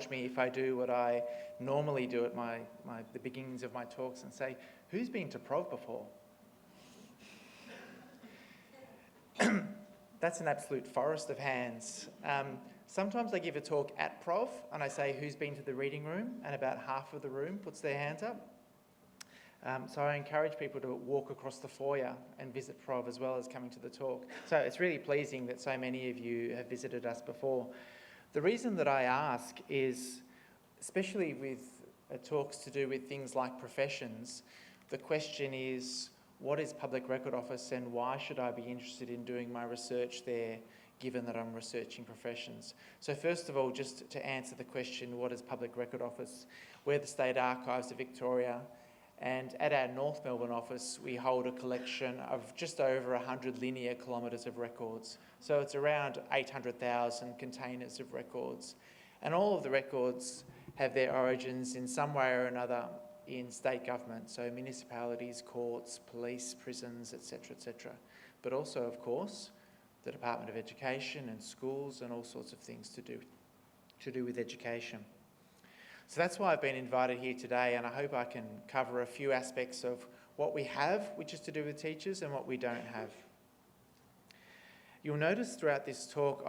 indulge me if I do what I normally do at the beginnings of my talks and say, who's been to PROV before? That's an absolute forest of hands. Sometimes I give a talk at PROV and I say, who's been to the reading room? And about half of the room puts their hands up. So I encourage people to walk across the foyer and visit PROV as well as coming to the talk. So it's really pleasing that so many of you have visited us before. The reason that I ask is, especially with talks to do with things like professions, the question is, what is Public Record Office and why should I be interested in doing my research there, given that I'm researching professions? So first of all, just to answer the question, what is Public Record Office? We're the State Archives of Victoria, and at our North Melbourne office, we hold a collection of just over 100 linear kilometres of records. So it's around 800,000 containers of records. And all of the records have their origins in some way or another in state government, so municipalities, courts, police, prisons, etc., etc. But also, of course, the Department of Education and schools and all sorts of things to do with education. So that's why I've been invited here today, and I hope I can cover a few aspects of what we have, which is to do with teachers, and what we don't have. You'll notice throughout this talk,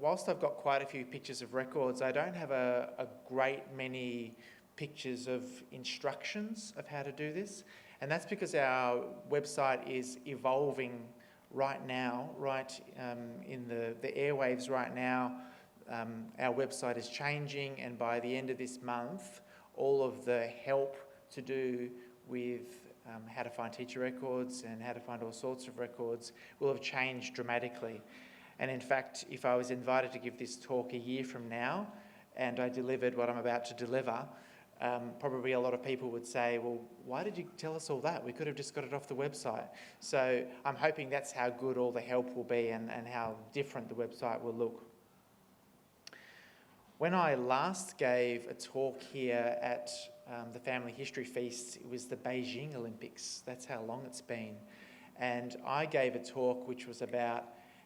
whilst I've got quite a few pictures of records, I don't have a great many pictures of instructions of how to do this. And that's because our website is evolving right now, in the airwaves right now. Our website is changing, and by the end of this month, all of the help to do with how to find teacher records and how to find all sorts of records will have changed dramatically. And in fact, if I was invited to give this talk a year from now and I delivered what I'm about to deliver, probably a lot of people would say, well, why did you tell us all that? We could have just got it off the website. So I'm hoping that's how good all the help will be and how different the website will look. When I last gave a talk here at the Family History Feast, it was the Beijing Olympics. That's how long it's been. And I gave a talk which was about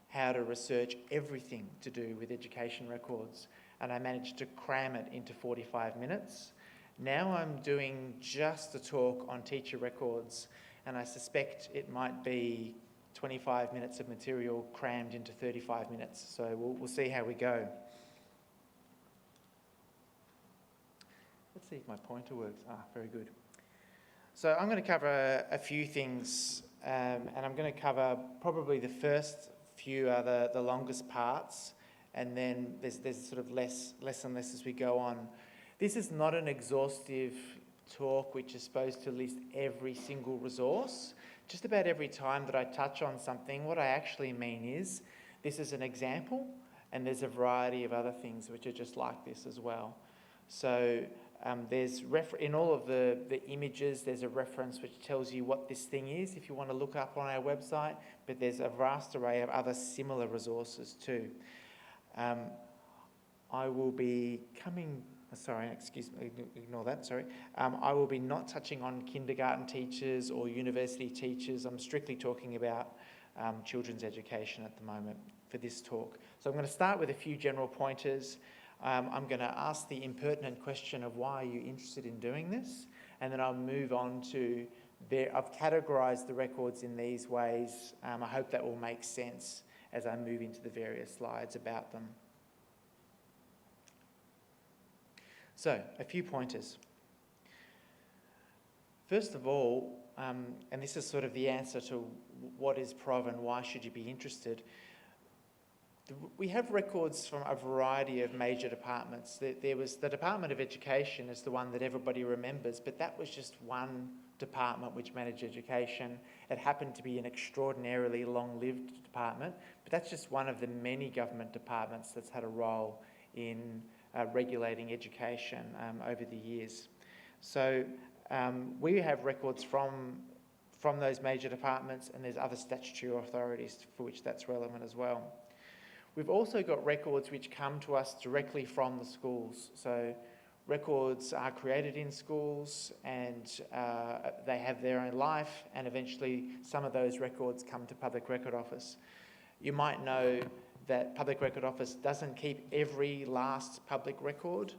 how to research everything to do with education records. And I managed to cram it into 45 minutes. Now I'm doing just a talk on teacher records, and I suspect it might be 25 minutes of material crammed into 35 minutes. So we'll see how we go. Let's see if my pointer works. Very good. So I'm going to cover a few things, and I'm going to cover probably the first few are the longest parts, and then there's sort of less and less as we go on. This is not an exhaustive talk which is supposed to list every single resource. Just about every time that I touch on something, what I actually mean is this is an example, and there's a variety of other things which are just like this as well. So there's in all of the images, there's a reference which tells you what this thing is if you want to look up on our website, but there's a vast array of other similar resources too. I will be coming... Sorry, excuse me, ignore that, sorry. I will be not touching on kindergarten teachers or university teachers. I'm strictly talking about children's education at the moment for this talk. So I'm going to start with a few general pointers. I'm going to ask the impertinent question of why are you interested in doing this? And then I'll move on to, I've categorised the records in these ways. I hope that will make sense as I move into the various slides about them. So, a few pointers. First of all, and this is sort of the answer to what is PROV and why should you be interested, we have records from a variety of major departments. There was the Department of Education is the one that everybody remembers, but that was just one department which managed education. It happened to be an extraordinarily long-lived department, but that's just one of the many government departments that's had a role in regulating education over the years. So we have records from those major departments, and there's other statutory authorities for which that's relevant as well. We've also got records which come to us directly from the schools. So records are created in schools and they have their own life, and eventually some of those records come to Public Record Office. You might know that Public Record Office doesn't keep every last public record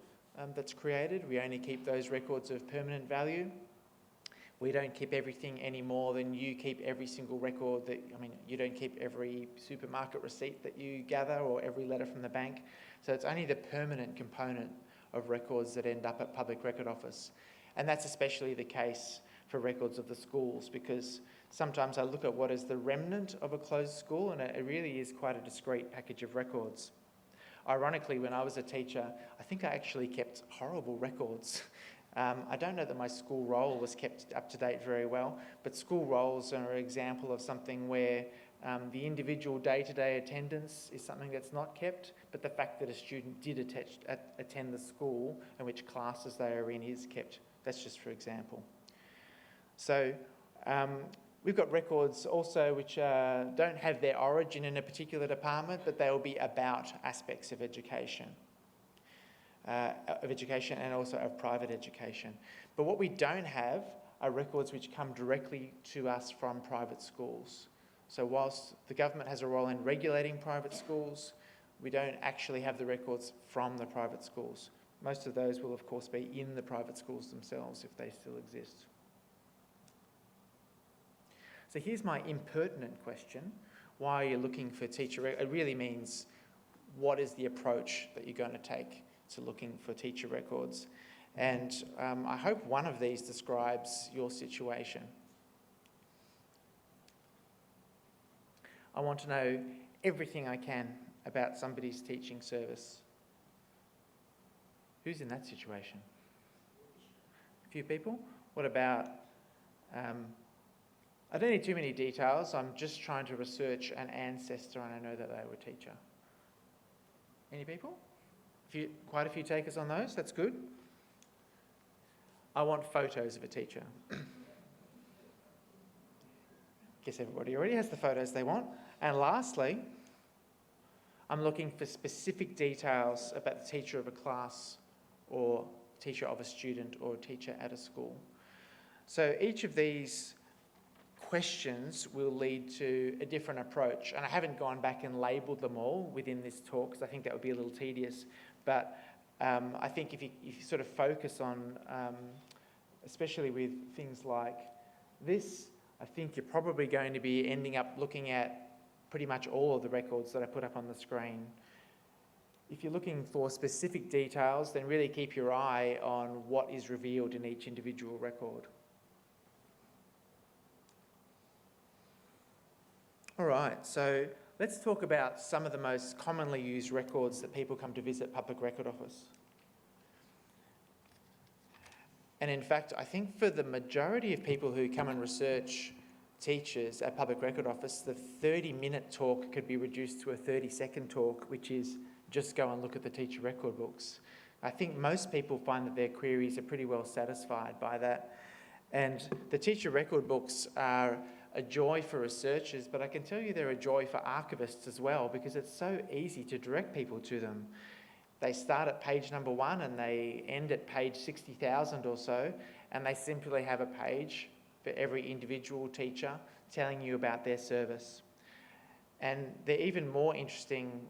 that's created. We only keep those records of permanent value. We don't keep everything any more than you keep every single record you don't keep every supermarket receipt that you gather or every letter from the bank. So it's only the permanent component of records that end up at Public Record Office. And that's especially the case for records of the schools, because sometimes I look at what is the remnant of a closed school, and it really is quite a discrete package of records. Ironically, when I was a teacher, I think I actually kept horrible records. I don't know that my school roll was kept up to date very well, but school rolls are an example of something where the individual day-to-day attendance is something that's not kept, but the fact that a student did attend the school and which classes they are in is kept. That's just for example. So we've got records also which don't have their origin in a particular department, but they will be about aspects of education. And also of private education. But what we don't have are records which come directly to us from private schools. So whilst the government has a role in regulating private schools, we don't actually have the records from the private schools. Most of those will of course be in the private schools themselves if they still exist. So here's my impertinent question. Why are you looking for teacher records? It really means, what is the approach that you're going to take to looking for teacher records? And I hope one of these describes your situation. I want to know everything I can about somebody's teaching service. Who's in that situation? A few people? What about, I don't need too many details. I'm just trying to research an ancestor and I know that they were a teacher. Any people? Quite a few takers on those, that's good. I want photos of a teacher. Guess everybody already has the photos they want. And lastly, I'm looking for specific details about the teacher of a class or teacher of a student or a teacher at a school. So each of these questions will lead to a different approach. And I haven't gone back and labelled them all within this talk because I think that would be a little tedious. But I think if you sort of focus on, especially with things like this, I think you're probably going to be ending up looking at pretty much all of the records that I put up on the screen. If you're looking for specific details, then really keep your eye on what is revealed in each individual record. All right, so let's talk about some of the most commonly used records that people come to visit Public Record Office. And in fact, I think for the majority of people who come and research teachers at Public Record Office, the 30-minute talk could be reduced to a 30-second talk, which is just go and look at the teacher record books. I think most people find that their queries are pretty well satisfied by that. And the teacher record books are a joy for researchers, but I can tell you they're a joy for archivists as well, because it's so easy to direct people to them. They start at page number 1 and they end at page 60,000 or so, and they simply have a page for every individual teacher telling you about their service. And they're even more interesting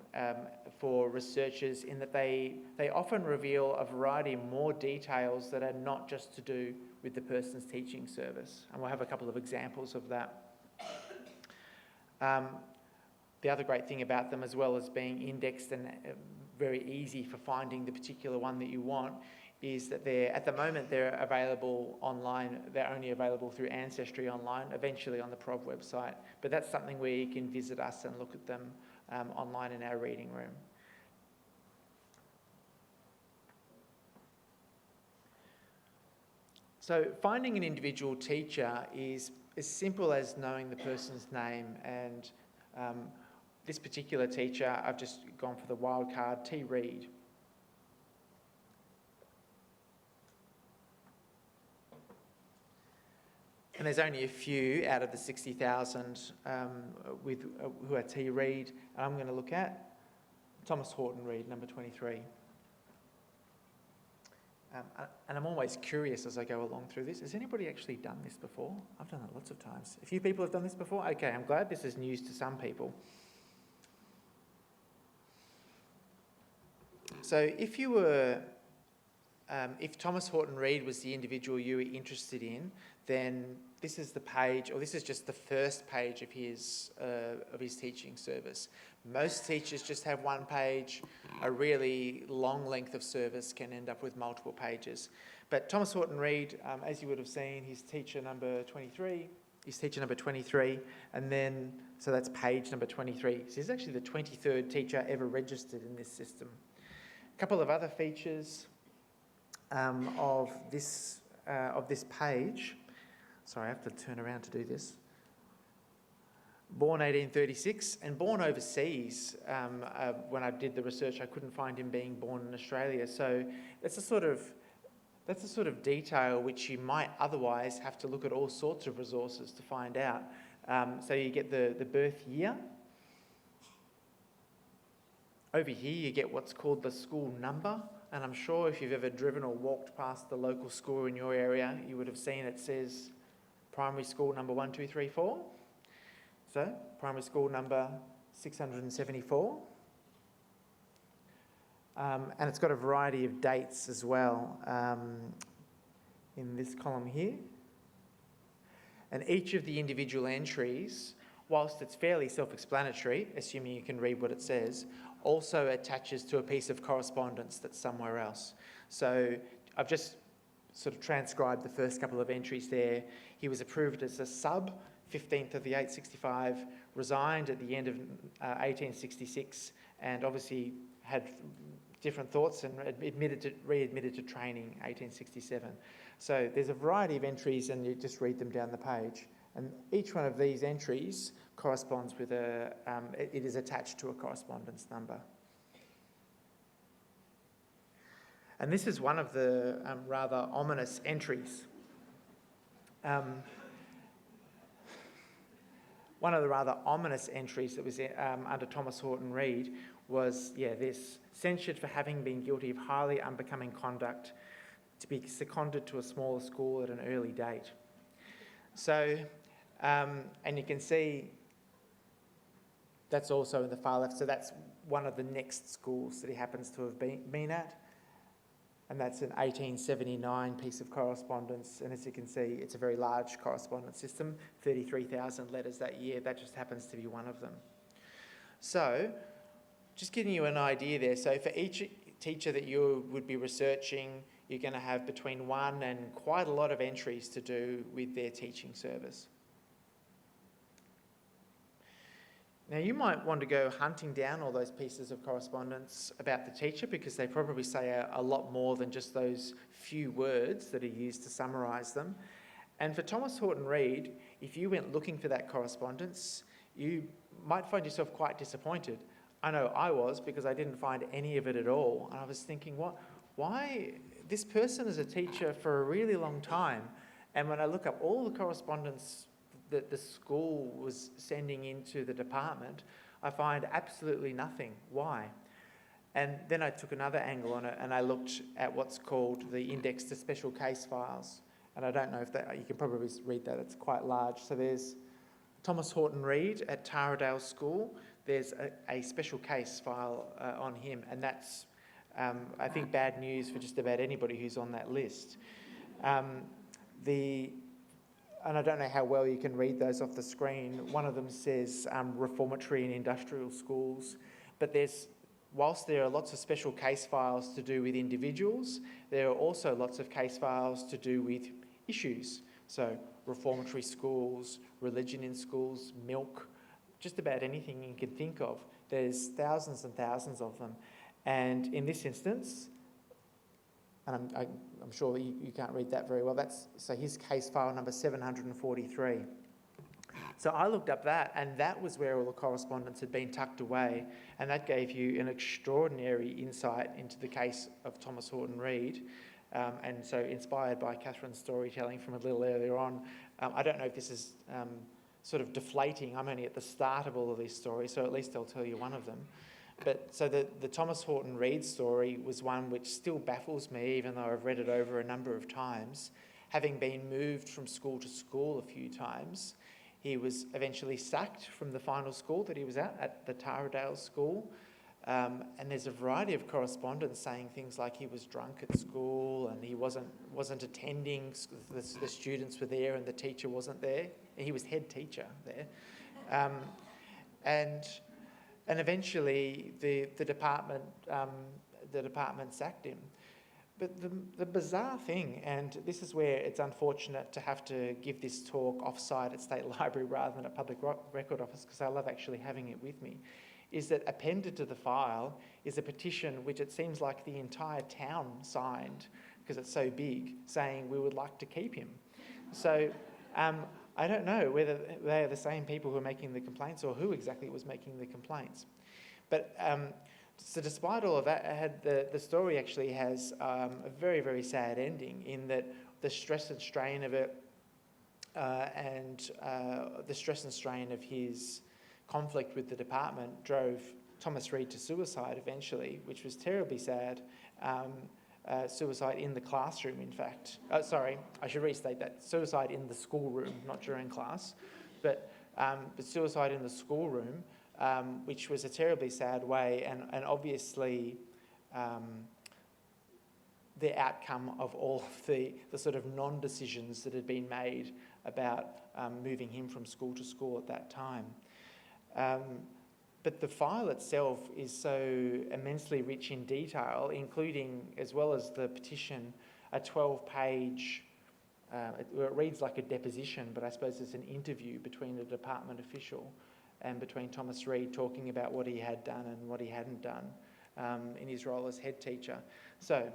for researchers in that they often reveal a variety of more details that are not just to do with the person's teaching service. And we'll have a couple of examples of that. The other great thing about them, as well as being indexed and very easy for finding the particular one that you want, is that at the moment they're available online. They're only available through Ancestry Online, eventually on the PROV website. But that's something where you can visit us and look at them online in our reading room. So finding an individual teacher is as simple as knowing the person's name. And this particular teacher, I've just gone for the wild card, T. Reed. And there's only a few out of the 60,000 who are T. Reed. And I'm going to look at Thomas Horton Reed, number 23. And I'm always curious as I go along through this. Has anybody actually done this before? I've done it lots of times. A few people have done this before? Okay, I'm glad this is news to some people. So if you were if Thomas Horton Reed was the individual you were interested in, then this is the page, or this is just the first page of his teaching service. Most teachers just have one page. A really long length of service can end up with multiple pages. But Thomas Horton Reed, as you would have seen, he's teacher number 23. He's teacher number 23, and then, so that's page number 23. So he's actually the 23rd teacher ever registered in this system. A couple of other features of this page. Sorry, I have to turn around to do this. Born 1836 and born overseas. When I did the research, I couldn't find him being born in Australia. So that's a sort of detail which you might otherwise have to look at all sorts of resources to find out. So you get the birth year. Over here you get what's called the school number. And I'm sure if you've ever driven or walked past the local school in your area, you would have seen it says primary school number 1, 2, 3, 4. So, primary school number 674. And it's got a variety of dates as well in this column here. And each of the individual entries, whilst it's fairly self-explanatory, assuming you can read what it says, also attaches to a piece of correspondence that's somewhere else. So I've just sort of transcribed the first couple of entries there. He was approved as a sub, 15th of the 865, resigned at the end of 1866, and obviously had different thoughts and readmitted to training 1867. So there's a variety of entries, and you just read them down the page. And each one of these entries corresponds with it is attached to a correspondence number. And this is one of the rather ominous entries. One of the rather ominous entries that was under Thomas Horton Reed was, this, censured for having been guilty of highly unbecoming conduct to be seconded to a smaller school at an early date. So, and you can see that's also in the far left. So that's one of the next schools that he happens to have been at. And that's an 1879 piece of correspondence. And as you can see, it's a very large correspondence system, 33,000 letters that year. That just happens to be one of them. So, just giving you an idea there. So for each teacher that you would be researching, you're going to have between one and quite a lot of entries to do with their teaching service. Now, you might want to go hunting down all those pieces of correspondence about the teacher, because they probably say a lot more than just those few words that are used to summarise them. And for Thomas Horton Reed, if you went looking for that correspondence, you might find yourself quite disappointed. I know I was, because I didn't find any of it at all. And I was thinking, why? This person is a teacher for a really long time. And when I look up all the correspondence that the school was sending into the department, I find absolutely nothing. Why? And then I took another angle on it, and I looked at what's called the index to special case files. And I don't know if you can probably read that, it's quite large. So there's Thomas Horton Reed at Taradale School. There's a special case file on him, and that's, I think, bad news for just about anybody who's on that list. And I don't know how well you can read those off the screen. One of them says reformatory and industrial schools. But whilst there are lots of special case files to do with individuals, there are also lots of case files to do with issues. So reformatory schools, religion in schools, milk, just about anything you can think of. There's thousands and thousands of them. And in this instance, and I'm sure you can't read that very well. So his case file number 743. So I looked up that, and that was where all the correspondence had been tucked away, and that gave you an extraordinary insight into the case of Thomas Horton Reed. And so, inspired by Catherine's storytelling from a little earlier on, I don't know if this is sort of deflating. I'm only at the start of all of these stories, so at least I'll tell you one of them. But so the Thomas Horton Reed story was one which still baffles me, even though I've read it over a number of times. Having been moved from school to school a few times, he was eventually sacked from the final school that he was at the Taradale School. And there's a variety of correspondence saying things like he was drunk at school and he wasn't attending, the students were there and the teacher wasn't there. He was head teacher there. And eventually the department sacked him. But the bizarre thing, and this is where it's unfortunate to have to give this talk off-site at State Library rather than at Public Record Office, because I love actually having it with me, is that appended to the file is a petition which it seems like the entire town signed, because it's so big, saying we would like to keep him. So I don't know whether they are the same people who are making the complaints or who exactly was making the complaints. But so despite all of that, the story actually has a very, very sad ending in that the stress and strain of it and the stress and strain of his conflict with the department drove Thomas Reid to suicide eventually, which was terribly sad. Suicide in the classroom, in fact. Sorry, I should restate that. Suicide in the schoolroom, not during class, but suicide in the schoolroom, which was a terribly sad way, and obviously the outcome of all of the sort of non-decisions that had been made about moving him from school to school at that time. But the file itself is so immensely rich in detail, including, as well as the petition, a 12-page, it reads like a deposition, but I suppose it's an interview between a department official and between Thomas Reid talking about what he had done and what he hadn't done in his role as head teacher. So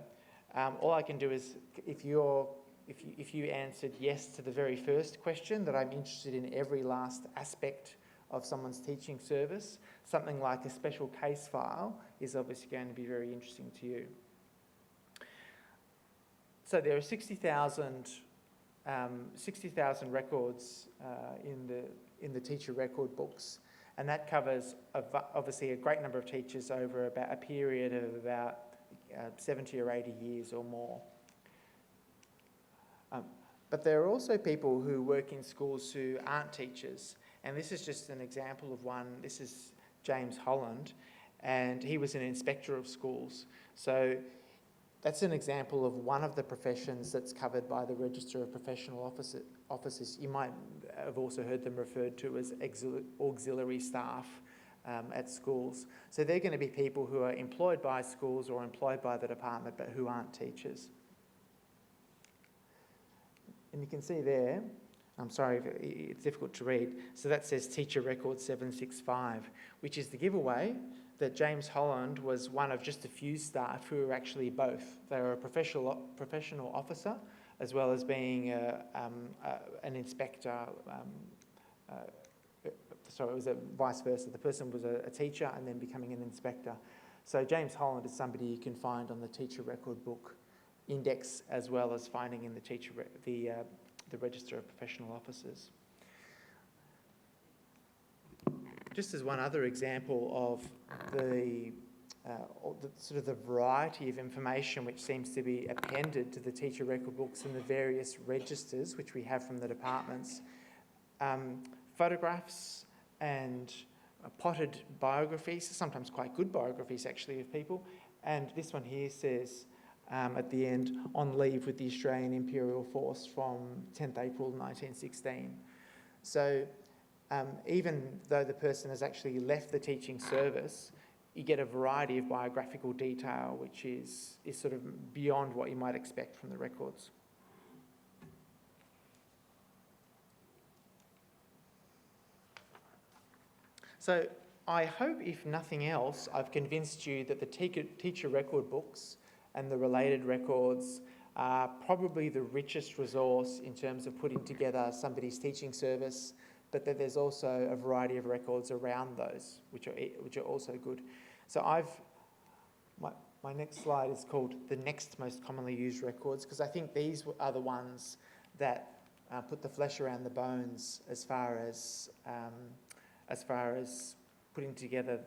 all I can do is, if you answered yes to the very first question, that I'm interested in every last aspect of someone's teaching service, something like a special case file is obviously going to be very interesting to you. So there are 60,000 records in the teacher record books, and that covers obviously a great number of teachers over about a period of about 70 or 80 years or more. But there are also people who work in schools who aren't teachers. And this is just an example of one. This is James Holland, and he was an inspector of schools. So that's an example of one of the professions that's covered by the Register of Professional Officers. You might have also heard them referred to as auxiliary staff at schools. So they're going to be people who are employed by schools or employed by the department, but who aren't teachers. And you can see there, I'm sorry, it's difficult to read. So that says Teacher Record 765, which is the giveaway that James Holland was one of just a few staff who were actually both. They were a professional officer, as well as being an inspector. Sorry, it was vice versa. The person was a teacher and then becoming an inspector. So James Holland is somebody you can find on the Teacher Record Book Index, as well as finding in the Register of Professional Officers. Just as one other example of the sort of the variety of information which seems to be appended to the teacher record books and the various registers which we have from the departments, photographs and potted biographies, sometimes quite good biographies actually of people, and this one here says at the end, on leave with the Australian Imperial Force from 10th April 1916. So even though the person has actually left the teaching service, you get a variety of biographical detail which is sort of beyond what you might expect from the records. So I hope, if nothing else, I've convinced you that the teacher record books and the related records are probably the richest resource in terms of putting together somebody's teaching service, but that there's also a variety of records around those, which are also good. So my next slide is called the next most commonly used records, because I think these are the ones that put the flesh around the bones as far as putting together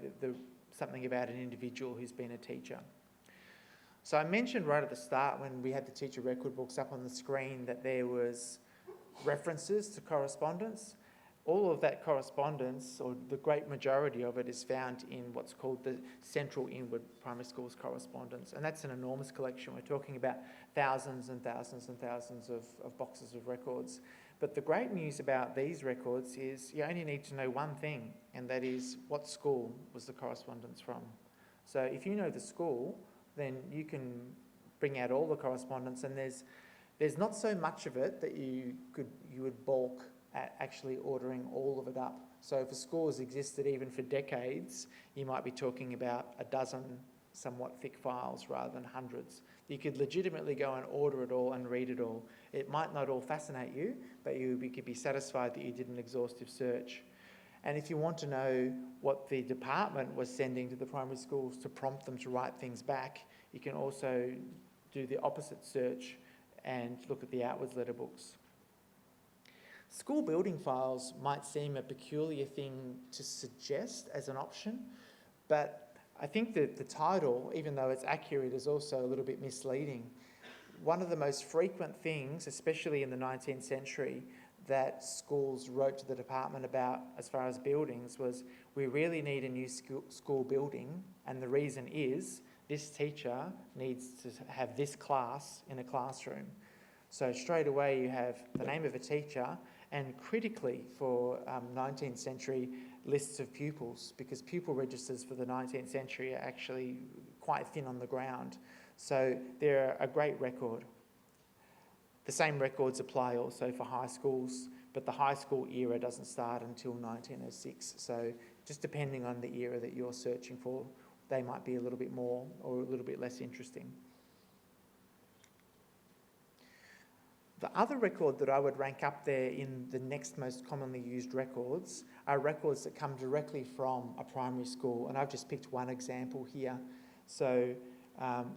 something about an individual who's been a teacher. So I mentioned right at the start when we had the teacher record books up on the screen that there was references to correspondence, all of that correspondence, or the great majority of it, is found in what's called the Central Inward Primary Schools Correspondence, and that's an enormous collection. We're talking about thousands and thousands and thousands of boxes of records. But the great news about these records is you only need to know one thing, and that is what school was the correspondence from. So if you know the school, then you can bring out all the correspondence, and there's not so much of it that you would balk at actually ordering all of it up. So if a school has existed even for decades, you might be talking about a dozen somewhat thick files rather than hundreds. You could legitimately go and order it all and read it all. It might not all fascinate you, but you could be satisfied that you did an exhaustive search. And if you want to know what the department was sending to the primary schools to prompt them to write things back, you can also do the opposite search and look at the outwards letter books. School building files might seem a peculiar thing to suggest as an option, but I think that the title, even though it's accurate, is also a little bit misleading. One of the most frequent things, especially in the 19th century, that schools wrote to the department about as far as buildings was, we really need a new school building, and the reason is this teacher needs to have this class in a classroom. So straight away you have the name of a teacher, and critically for 19th century lists of pupils, because pupil registers for the 19th century are actually quite thin on the ground. So they're a great record. The same records apply also for high schools, but the high school era doesn't start until 1906. So just depending on the era that you're searching for, they might be a little bit more or a little bit less interesting. The other record that I would rank up there in the next most commonly used records are records that come directly from a primary school, and I've just picked one example here. So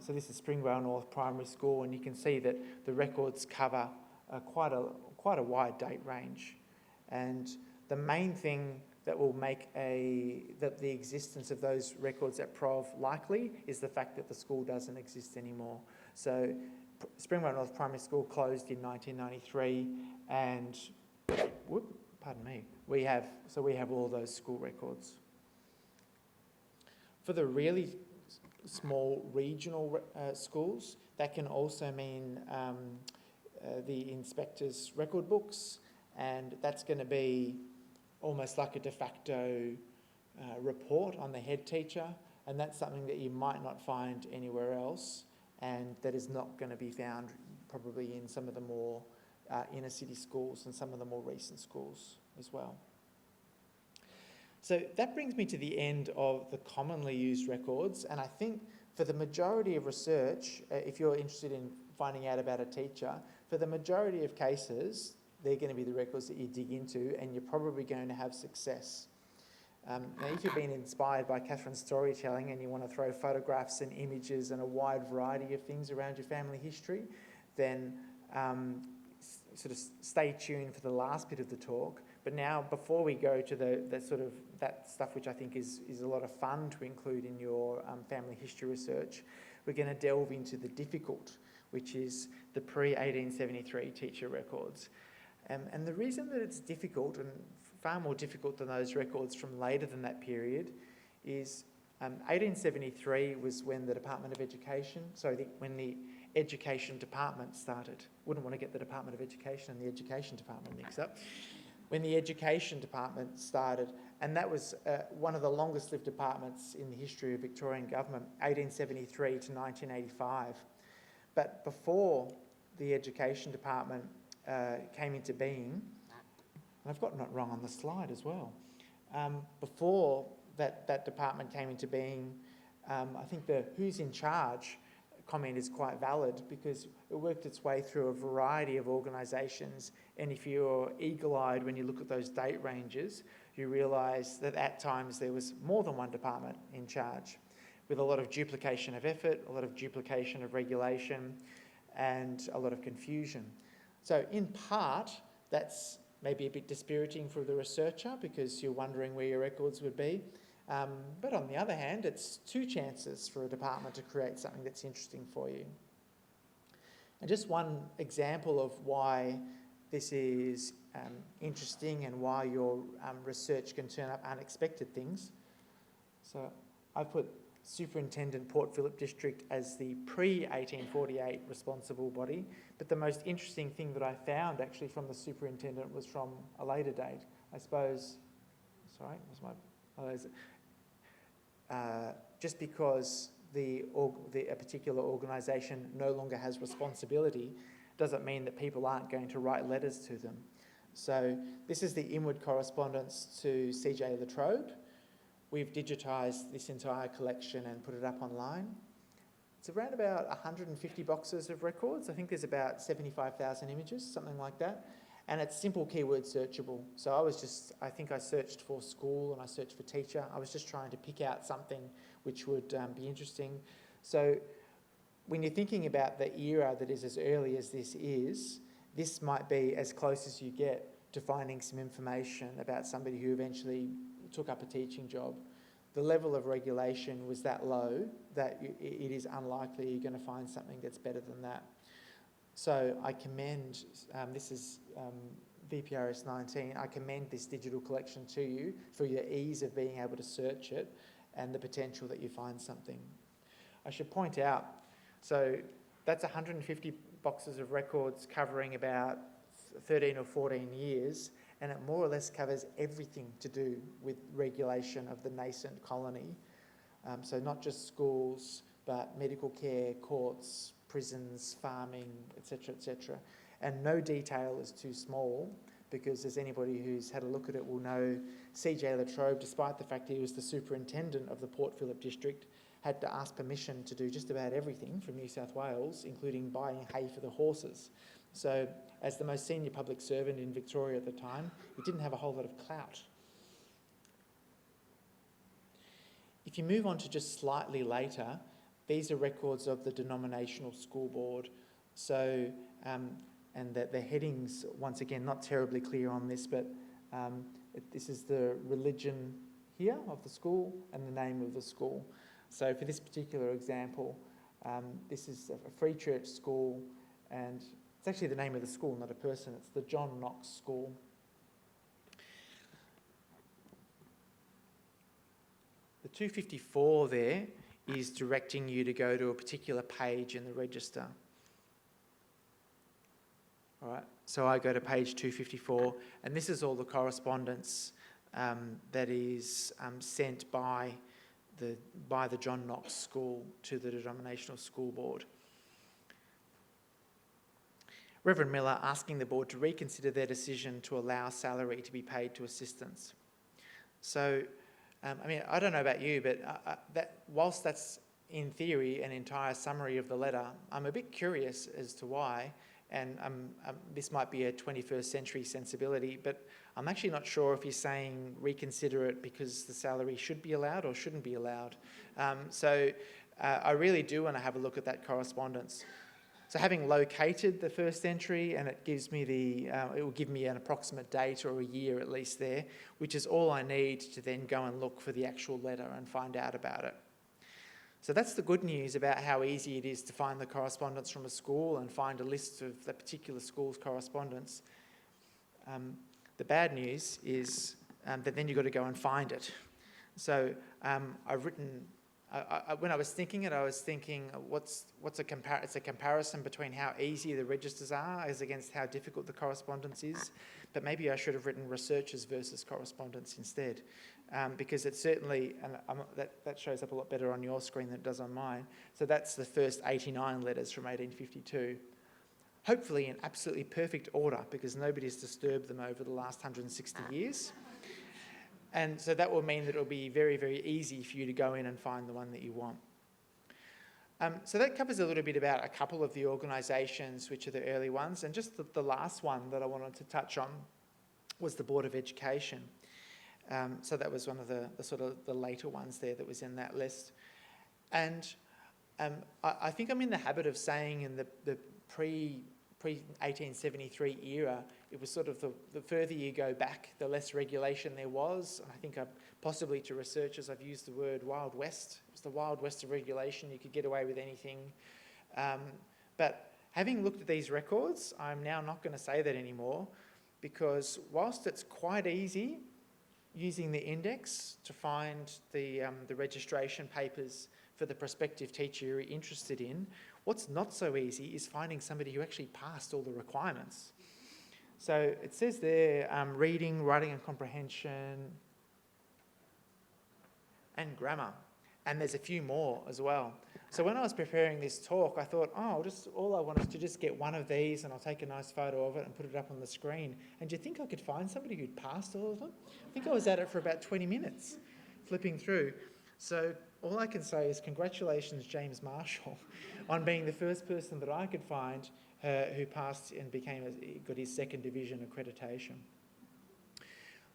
this is Springvale North Primary School, and you can see that the records cover quite a wide date range. And the main thing that will make that the existence of those records at PROV likely is the fact that the school doesn't exist anymore. So Springvale North Primary School closed in 1993, and we have all those school records. For the really small regional schools, that can also mean the inspector's record books, and that's going to be almost like a de facto report on the head teacher, and that's something that you might not find anywhere else, and that is not going to be found probably in some of the more inner city schools and some of the more recent schools as well. So that brings me to the end of the commonly used records, and I think for the majority of research, if you're interested in finding out about a teacher, for the majority of cases, they're going to be the records that you dig into, and you're probably going to have success. Now, if you've been inspired by Catherine's storytelling and you want to throw photographs and images and a wide variety of things around your family history, then sort of stay tuned for the last bit of the talk. But now, before we go to that stuff which I think is a lot of fun to include in your family history research, we're going to delve into the difficult, which is the pre-1873 teacher records. And the reason that it's difficult, and far more difficult than those records from later than that period, is 1873 was when the Department of Education, when the Education Department started. Wouldn't want to get the Department of Education and the Education Department mixed up. When the Education Department started, and that was one of the longest lived departments in the history of Victorian government, 1873 to 1985. But before the Education Department came into being, and I've gotten it wrong on the slide as well, before that department came into being, I think the who's in charge comment is quite valid, because it worked its way through a variety of organisations, and if you're eagle-eyed when you look at those date ranges, you realise that at times there was more than one department in charge, with a lot of duplication of effort, a lot of duplication of regulation, and a lot of confusion. So in part, that's maybe a bit dispiriting for the researcher, because you're wondering where your records would be. But on the other hand, it's two chances for a department to create something that's interesting for you. And just one example of why this is interesting and why your research can turn up unexpected things. So I put Superintendent Port Phillip District as the pre-1848 responsible body, but the most interesting thing that I found actually from the Superintendent was from a later date. I suppose, sorry, was my, just because a particular organisation no longer has responsibility doesn't mean that people aren't going to write letters to them. So this is the inward correspondence to C.J. Latrobe. We've digitised this entire collection and put it up online. It's around about 150 boxes of records. I think there's about 75,000 images, something like that. And it's simple keyword searchable. So I think I searched for school and I searched for teacher. I was just trying to pick out something which would be interesting. So when you're thinking about the era that is as early as this might be as close as you get to finding some information about somebody who eventually took up a teaching job. The level of regulation was that low that it is unlikely you're going to find something that's better than that. So I commend, this is VPRS 19, I commend this digital collection to you for your ease of being able to search it and the potential that you find something. I should point out, so that's 150 boxes of records covering about 13 or 14 years, and it more or less covers everything to do with regulation of the nascent colony. So not just schools, but medical care, courts, prisons, farming, etc., etc. And no detail is too small, because as anybody who's had a look at it will know, C.J. Latrobe, despite the fact he was the superintendent of the Port Phillip district, had to ask permission to do just about everything from New South Wales, including buying hay for the horses. So as the most senior public servant in Victoria at the time, he didn't have a whole lot of clout. If you move on to just slightly later, these are records of the Denominational School Board. So, and the headings, once again, not terribly clear on this, but this is the religion here of the school and the name of the school. So for this particular example, this is a free church school, and it's actually the name of the school, not a person. It's the John Knox School. The 254 there is directing you to go to a particular page in the register. All right, so I go to page 254, and this is all the correspondence that is sent by the John Knox School to the Denominational School Board. Reverend Miller asking the board to reconsider their decision to allow salary to be paid to assistants. So, I mean, I don't know about you, but whilst that's in theory an entire summary of the letter, I'm a bit curious as to why, and this might be a 21st century sensibility, but I'm actually not sure if he's saying reconsider it because the salary should be allowed or shouldn't be allowed. So I really do want to have a look at that correspondence. So having located the first entry, and it gives me it will give me an approximate date or a year at least there, which is all I need to then go and look for the actual letter and find out about it. So that's the good news about how easy it is to find the correspondence from a school and find a list of the particular school's correspondence. The bad news is that then you've got to go and find it. So I've written, when I was thinking it, I was thinking, it's a comparison between how easy the registers are as against how difficult the correspondence is. But maybe I should have written researchers versus correspondence instead, because it certainly, and that shows up a lot better on your screen than it does on mine. So that's the first 89 letters from 1852. Hopefully in absolutely perfect order, because nobody's disturbed them over the last 160 years. And so that will mean that it'll be very, very easy for you to go in and find the one that you want. So that covers a little bit about a couple of the organisations, which are the early ones. And just the last one that I wanted to touch on was the Board of Education. So that was one of the sort of the later ones there that was in that list. And I think I'm in the habit of saying in the pre-1873 era, it was sort of the further you go back, the less regulation there was. And I think possibly to researchers, I've used the word Wild West. It was the Wild West of regulation. You could get away with anything. But Having looked at these records, I'm now not going to say that anymore, because whilst it's quite easy using the index to find the registration papers for the prospective teacher you're interested in, what's not so easy is finding somebody who actually passed all the requirements. So it says there, reading, writing and comprehension, and grammar. And there's a few more as well. So when I was preparing this talk, I thought, all I want is to just get one of these and I'll take a nice photo of it and put it up on the screen. And do you think I could find somebody who'd passed all of them? I think I was at it for about 20 minutes, flipping through. So all I can say is congratulations, James Marshall, on being the first person that I could find who passed and got his second division accreditation.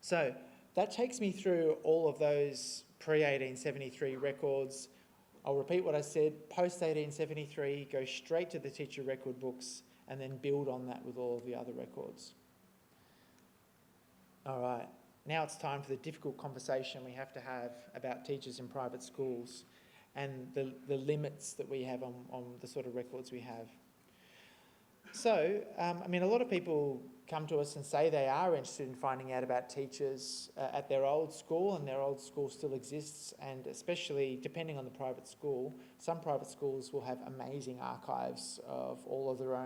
So that takes me through all of those pre-1873 records. I'll repeat what I said, post-1873, go straight to the teacher record books and then build on that with all of the other records. All right, now it's time for the difficult conversation we have to have about teachers in private schools and the limits that we have on the sort of records we have. So, a lot of people come to us and say they are interested in finding out about teachers at their old school, and their old school still exists, and especially depending on the private school, some private schools will have amazing archives of all of their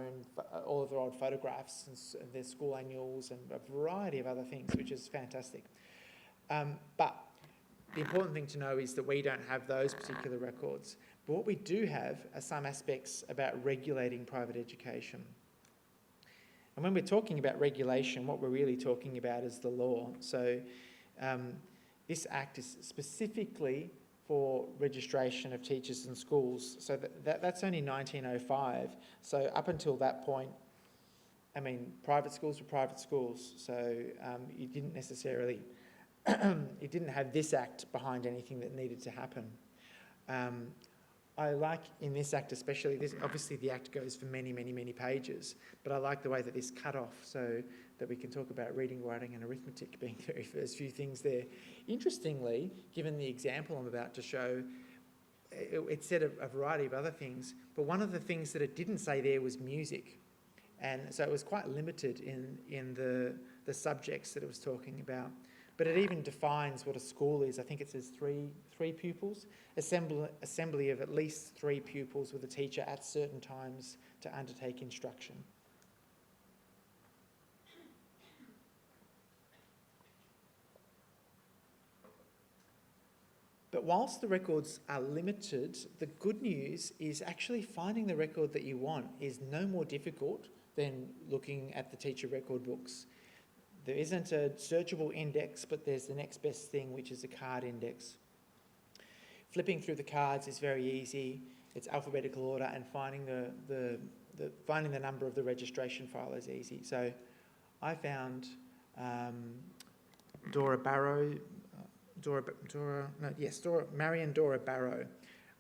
old photographs and their school annuals and a variety of other things, which is fantastic. But the important thing to know is that we don't have those particular records. But what we do have are some aspects about regulating private education. And when we're talking about regulation, what we're really talking about is the law. So this Act is specifically for registration of teachers in schools. So that's only 1905. So up until that point, private schools were private schools. So you didn't necessarily, it didn't have this Act behind anything that needed to happen. I like in this Act especially, obviously the Act goes for many, many, many pages, but I like the way that this cut off so that we can talk about reading, writing and arithmetic being the very first few things there. Interestingly, given the example I'm about to show, it said a variety of other things, but one of the things that it didn't say there was music. And so it was quite limited in the subjects that it was talking about. But it even defines what a school is. I think it says three pupils, assembly of at least 3 pupils with a teacher at certain times to undertake instruction. But whilst the records are limited, the good news is actually finding the record that you want is no more difficult than looking at the teacher record books. There isn't a searchable index, but there's the next best thing, which is a card index. Flipping through the cards is very easy. It's alphabetical order, and finding finding the number of the registration file is easy. So I found Marion Dora Barrow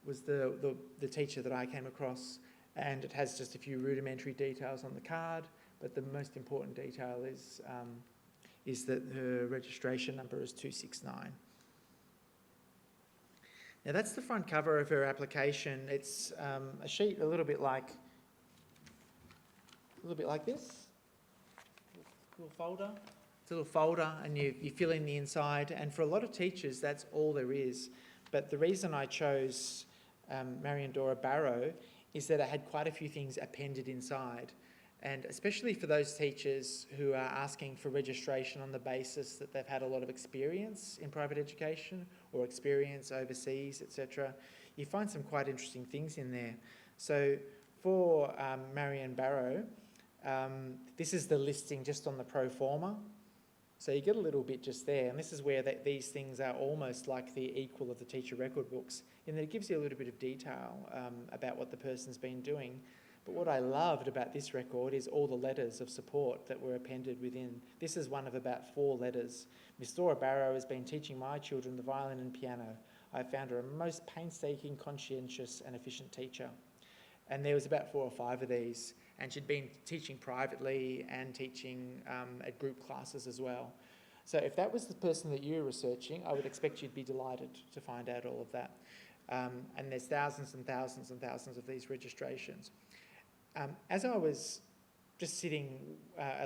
was the teacher that I came across, and it has just a few rudimentary details on the card, but the most important detail is that her registration number is 269. Now that's the front cover of her application. It's a sheet a little bit like this, little folder. It's a little folder, and you fill in the inside. And for a lot of teachers, that's all there is. But the reason I chose Marion Dora Barrow is that it had quite a few things appended inside. And especially for those teachers who are asking for registration on the basis that they've had a lot of experience in private education or experience overseas, etc., you find some quite interesting things in there. So for Marion Barrow, this is the listing just on the pro forma. So you get a little bit just there, and this is where these things are almost like the equal of the teacher record books, in that it gives you a little bit of detail about what the person's been doing. But what I loved about this record is all the letters of support that were appended within. This is one of about 4 letters. Miss Dora Barrow has been teaching my children the violin and piano. I found her a most painstaking, conscientious and efficient teacher. And there was about 4 or 5 of these. And she'd been teaching privately and teaching at group classes as well. So if that was the person that you were researching, I would expect you'd be delighted to find out all of that. And there's thousands and thousands and thousands of these registrations. As I was just sitting,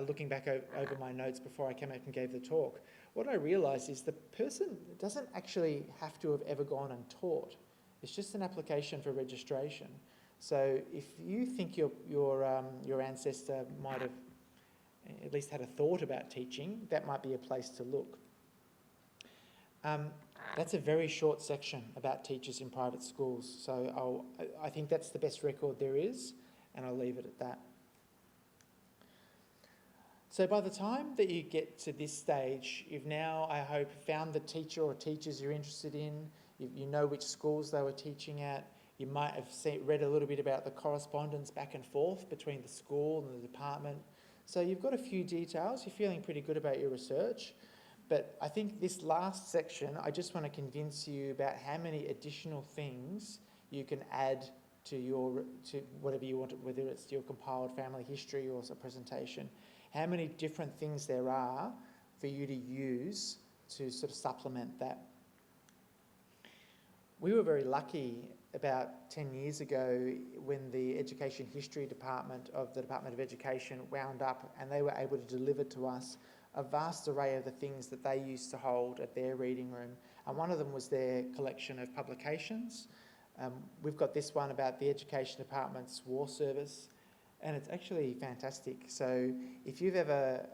looking back over my notes before I came out and gave the talk, what I realised is the person doesn't actually have to have ever gone and taught. It's just an application for registration. So if you think your ancestor might have at least had a thought about teaching, that might be a place to look. That's a very short section about teachers in private schools. So I think that's the best record there is, and I'll leave it at that. So by the time that you get to this stage, you've now, I hope, found the teacher or teachers you're interested in. You know which schools they were teaching at. You might have read a little bit about the correspondence back and forth between the school and the department. So you've got a few details. You're feeling pretty good about your research. But I think this last section, I just want to convince you about how many additional things you can add to whatever you want, whether it's your compiled family history or a presentation. How many different things there are for you to use to sort of supplement that. We were very lucky about 10 years ago when the Education History Department of the Department of Education wound up, and they were able to deliver to us a vast array of the things that they used to hold at their reading room. And one of them was their collection of publications. We've got this one about the Education Department's war service, and it's actually fantastic. So if you've ever,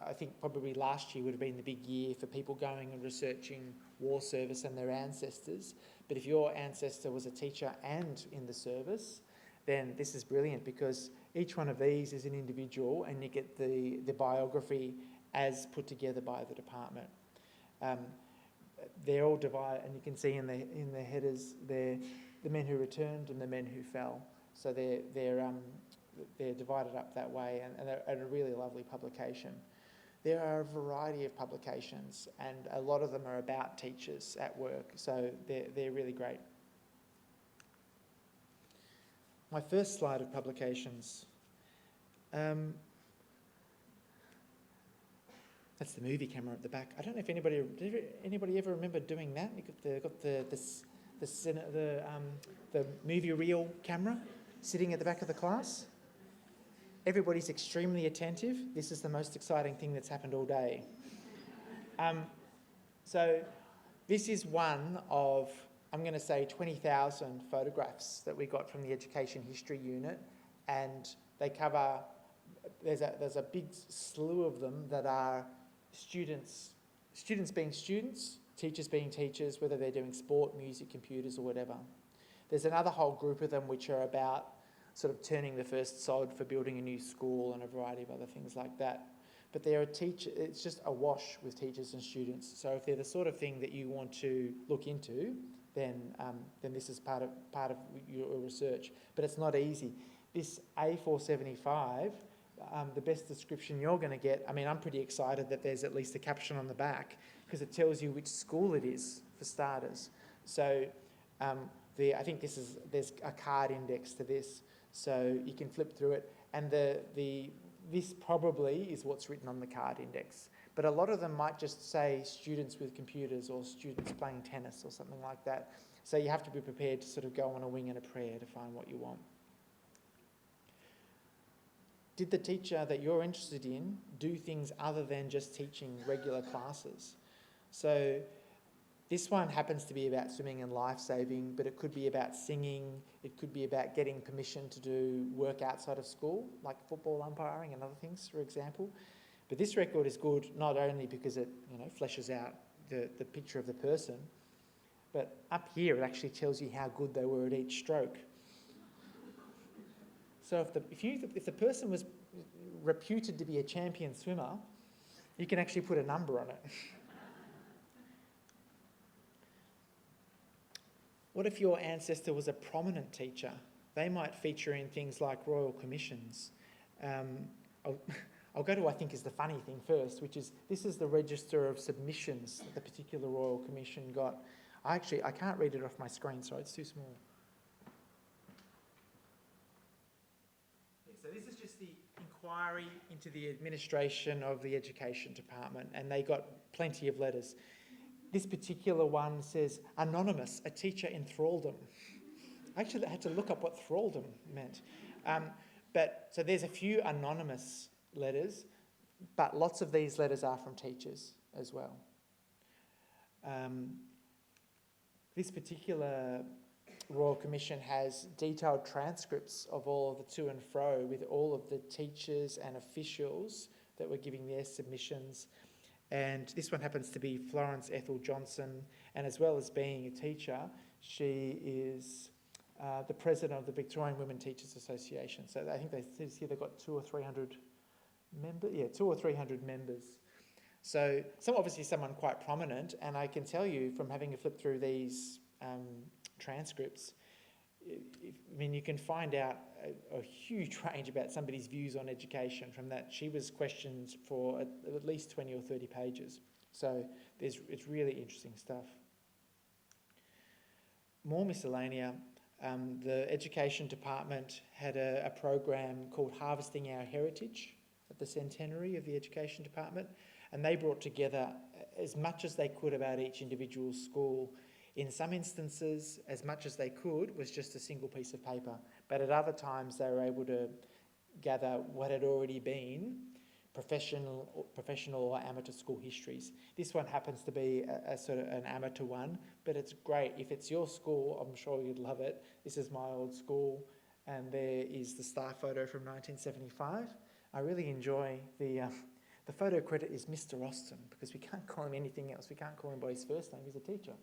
I think probably last year would have been the big year for people going and researching war service and their ancestors. But if your ancestor was a teacher and in the service, then this is brilliant, because each one of these is an individual and you get the biography as put together by the department. They're all divided, and you can see in the headers the men who returned and the men who fell. So they're divided up that way, and they're a really lovely publication. There are a variety of publications, and a lot of them are about teachers at work, so they're really great. My first slide of publications. That's the movie camera at the back. I don't know if anybody ever remember doing that. You got the movie reel camera sitting at the back of the class. Everybody's extremely attentive. This is the most exciting thing that's happened all day. So this is one of, I'm going to say, 20,000 photographs that we got from the Education History Unit, and they cover, there's a big slew of them that are students being students, teachers being teachers, whether they're doing sport, music, computers, or whatever. There's another whole group of them which are about sort of turning the first sod for building a new school and a variety of other things like that. But it's just awash with teachers and students. So if they're the sort of thing that you want to look into, then this is part of your research. But it's not easy. This A475, the best description you're going to get, I mean, I'm pretty excited that there's at least a caption on the back, because it tells you which school it is, for starters. So I think there's a card index to this, so you can flip through it, and this probably is what's written on the card index. But a lot of them might just say students with computers or students playing tennis or something like that. So you have to be prepared to sort of go on a wing and a prayer to find what you want. Did the teacher that you're interested in do things other than just teaching regular classes? So this one happens to be about swimming and life-saving, but it could be about singing, it could be about getting permission to do work outside of school, like football umpiring and other things, for example. But this record is good not only because it fleshes out the picture of the person, but up here it actually tells you how good they were at each stroke. So if the person was reputed to be a champion swimmer, you can actually put a number on it. What if your ancestor was a prominent teacher? They might feature in things like royal commissions. I'll go to what I think is the funny thing first, which is this is the register of submissions that the particular royal commission got. I can't read it off my screen, sorry, it's too small. So this is just the inquiry into the administration of the Education Department, and they got plenty of letters. This particular one says, anonymous, a teacher in thraldom. I actually had to look up what thraldom meant. So there's a few anonymous letters, but lots of these letters are from teachers as well. This particular Royal Commission has detailed transcripts of all of the to and fro with all of the teachers and officials that were giving their submissions. And this one happens to be Florence Ethel Johnson, and as well as being a teacher, she is the president of the Victorian Women Teachers Association. So I think they've got 200 or 300 members. Yeah, 200 or 300 members. So obviously someone quite prominent, and I can tell you from having a flip through these transcripts, you can find out a huge range about somebody's views on education from that. She was questioned for at least 20 or 30 pages. So it's really interesting stuff. More miscellanea. The Education Department had a program called Harvesting Our Heritage at the centenary of the Education Department, and they brought together as much as they could about each individual school. In some instances, as much as they could was just a single piece of paper, but at other times they were able to gather what had already been professional or amateur school histories. This one happens to be a sort of an amateur one, but it's great. If it's your school, I'm sure you'd love it. This is my old school, and there is the staff photo from 1975. I really enjoy the photo credit is Mr. Austin, because we can't call him anything else. We can't call him by his first name. He's a teacher.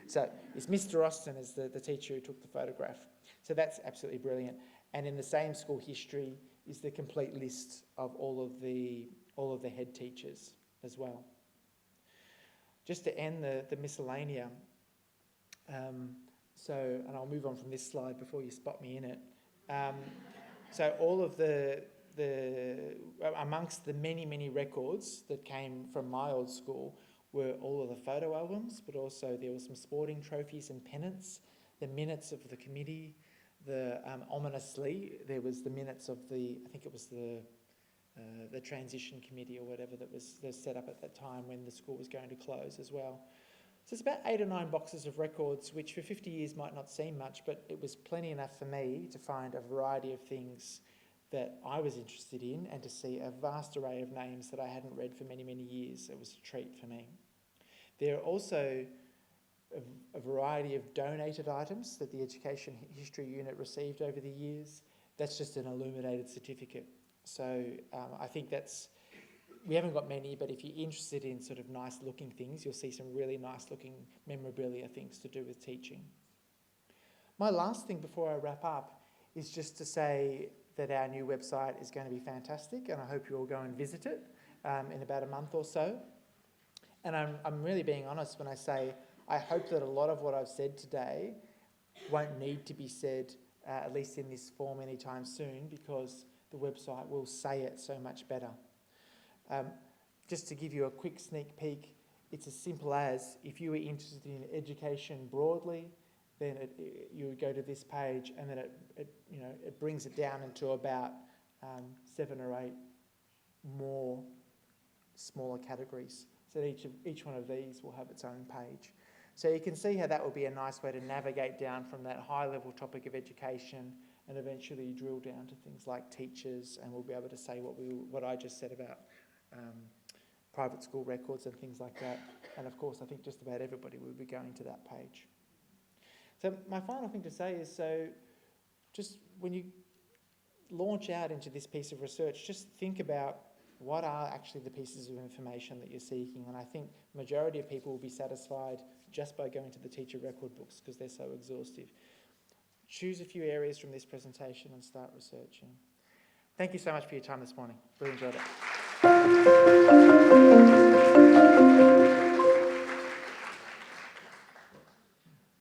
So it's Mr. Austin as the teacher who took the photograph. So that's absolutely brilliant. And in the same school history is the complete list of all of the head teachers as well. Just to end the miscellanea, and I'll move on from this slide before you spot me in it. So all of the amongst the many records that came from my old school were all of the photo albums, but also there were some sporting trophies and pennants, the minutes of the committee, ominously there was the minutes of I think it was the transition committee or whatever that was set up at that time when the school was going to close as well. So it's about 8 or 9 boxes of records, which for 50 years might not seem much, but it was plenty enough for me to find a variety of things that I was interested in and to see a vast array of names that I hadn't read for many years. It was a treat for me. There are also a variety of donated items that the Education History Unit received over the years. That's just an illuminated certificate. So I think we haven't got many, but if you're interested in sort of nice looking things, you'll see some really nice looking memorabilia things to do with teaching. My last thing before I wrap up is just to say that our new website is going to be fantastic, and I hope you all go and visit it in about a month or so. And I'm really being honest when I say I hope that a lot of what I've said today won't need to be said, at least in this form anytime soon, because the website will say it so much better. Just to give you a quick sneak peek, it's as simple as, if you were interested in education broadly, then you would go to this page, and then it brings it down into about 7 or 8 more smaller categories. So each one of these will have its own page. So you can see how that will be a nice way to navigate down from that high-level topic of education and eventually drill down to things like teachers, and we'll be able to say what I just said about private school records and things like that. And of course, I think just about everybody will be going to that page. So my final thing to say is, so just when you launch out into this piece of research, just think about what are actually the pieces of information that you're seeking. And I think the majority of people will be satisfied just by going to the teacher record books because they're so exhaustive. Choose a few areas from this presentation and start researching. Thank you so much for your time this morning. Really enjoyed it.